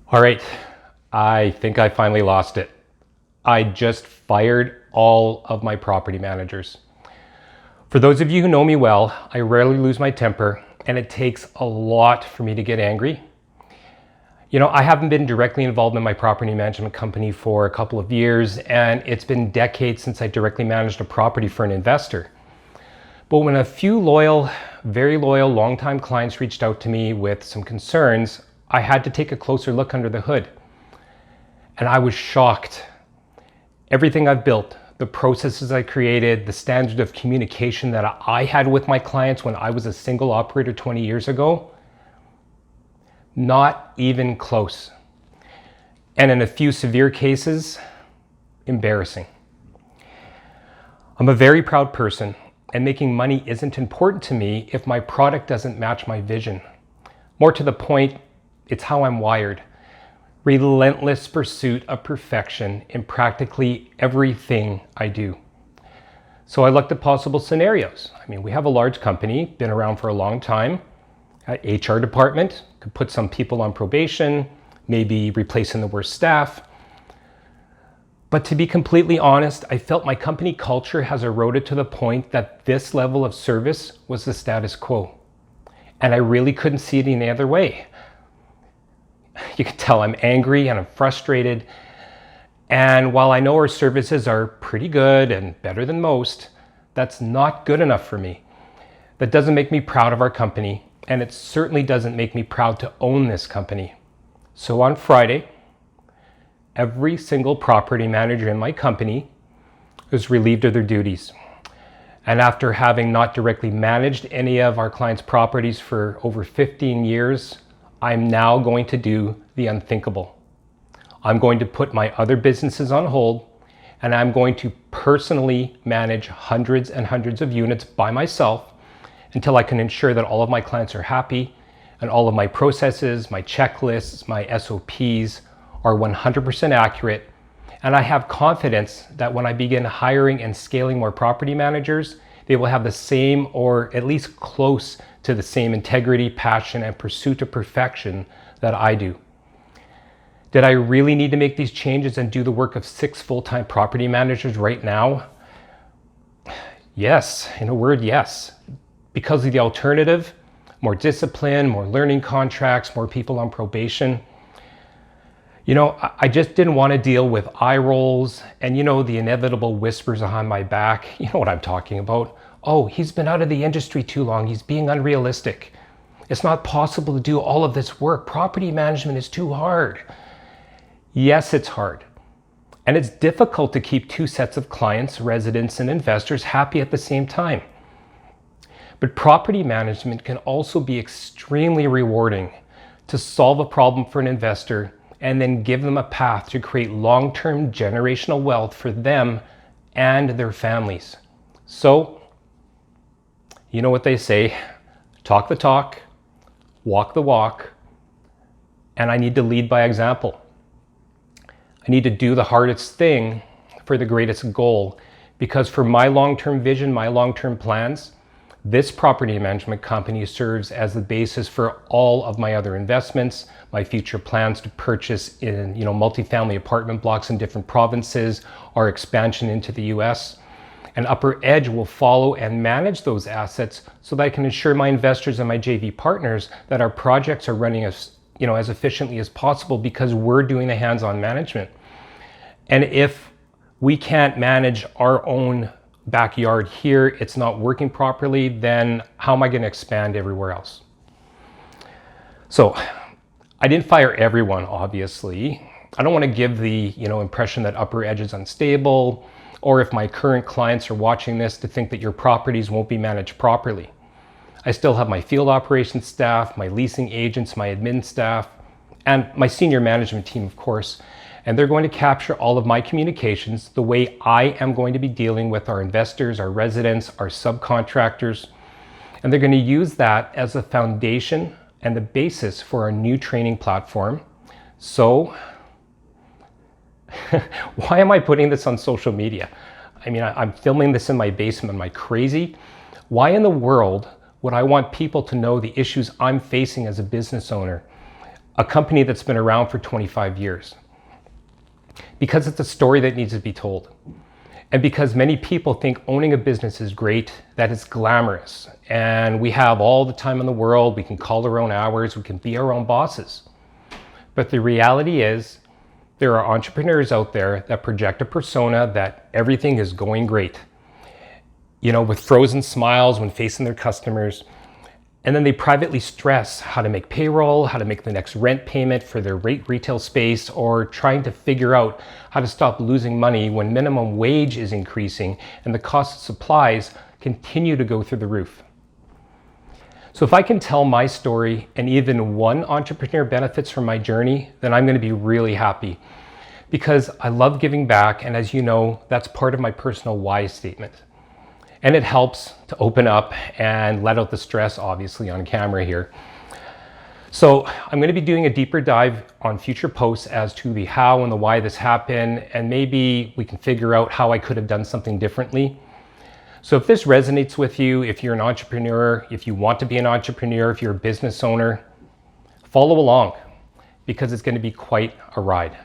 All right, I think I finally lost it. I just fired all of my property managers. For those of you who know me well, I rarely lose my temper, and it takes a lot for me to get angry. You know, I haven't been directly involved in my property management company for a couple of years, and it's been decades since I directly managed a property for an investor. But when a few loyal, very loyal, longtime clients reached out to me with some concerns, I had to take a closer look under the hood. And I was shocked. Everything I've built, the processes I created, the standard of communication that I had with my clients when I was a single operator 20 years ago, not even close. And in a few severe cases, embarrassing. I'm a very proud person, and making money isn't important to me if my product doesn't match my vision. More to the point, it's how I'm wired. Relentless pursuit of perfection in practically everything I do. So I looked at possible scenarios. I mean, we have a large company, been around for a long time. HR department, could put some people on probation, maybe replacing the worst staff. But to be completely honest, I felt my company culture has eroded to the point that this level of service was the status quo. And I really couldn't see it any other way. You can tell I'm angry and I'm frustrated. And while I know our services are pretty good and better than most, that's not good enough for me. That doesn't make me proud of our company, and it certainly doesn't make me proud to own this company. So on Friday, every single property manager in my company was relieved of their duties. And after having not directly managed any of our clients' properties for over 15 years, I'm now going to do the unthinkable. I'm going to put my other businesses on hold, and I'm going to personally manage hundreds and hundreds of units by myself until I can ensure that all of my clients are happy and all of my processes, my checklists, my SOPs are 100% accurate. And I have confidence that when I begin hiring and scaling more property managers, they will have the same, or at least close to the same, integrity, passion, and pursuit of perfection that I do. Did I really need to make these changes and do the work of 6 full-time property managers right now? Yes, in a word, yes. Because of the alternative, more discipline, more learning contracts, more people on probation. You know, I just didn't want to deal with eye rolls and, the inevitable whispers behind my back. You know what I'm talking about. Oh, he's been out of the industry too long. He's being unrealistic. It's not possible to do all of this work. Property management is too hard. Yes, it's hard. And it's difficult to keep 2 sets of clients, residents, and investors happy at the same time. But property management can also be extremely rewarding to solve a problem for an investor and then give them a path to create long-term generational wealth for them and their families. So, you know what they say, talk the talk, walk the walk, and I need to lead by example. I need to do the hardest thing for the greatest goal, because for my long-term vision, my long-term plans, this property management company serves as the basis for all of my other investments, my future plans to purchase in, multifamily apartment blocks in different provinces, our expansion into the US. And Upper Edge will follow and manage those assets so that I can ensure my investors and my JV partners that our projects are running as efficiently as possible, because we're doing the hands-on management. And if we can't manage our own backyard here, it's not working properly, then how am I going to expand everywhere else? So I didn't fire everyone, obviously. I don't want to give the impression that Upper Edge is unstable, or if my current clients are watching this, to think that your properties won't be managed properly. I still have my field operations staff, my leasing agents, my admin staff, and my senior management team, of course. And they're going to capture all of my communications the way I am going to be dealing with our investors, our residents, our subcontractors. And they're going to use that as a foundation and the basis for our new training platform. So, why am I putting this on social media? I mean, I'm filming this in my basement. Am I crazy? Why in the world would I want people to know the issues I'm facing as a business owner? a company that's been around for 25 years. Because it's a story that needs to be told. And because many people think owning a business is great, that it's glamorous, and we have all the time in the world, we can call our own hours, we can be our own bosses. But the reality is, there are entrepreneurs out there that project a persona that everything is going great. You know, with frozen smiles when facing their customers. And then they privately stress how to make payroll, how to make the next rent payment for their retail space, or trying to figure out how to stop losing money when minimum wage is increasing and the cost of supplies continue to go through the roof. So if I can tell my story and even one entrepreneur benefits from my journey, then I'm going to be really happy, because I love giving back, and as you know, that's part of my personal why statement. And it helps to open up and let out the stress, obviously, on camera here. So I'm going to be doing a deeper dive on future posts as to the how and the why this happened, and maybe we can figure out how I could have done something differently. So if this resonates with you, if you're an entrepreneur, if you want to be an entrepreneur, if you're a business owner, follow along, because it's going to be quite a ride.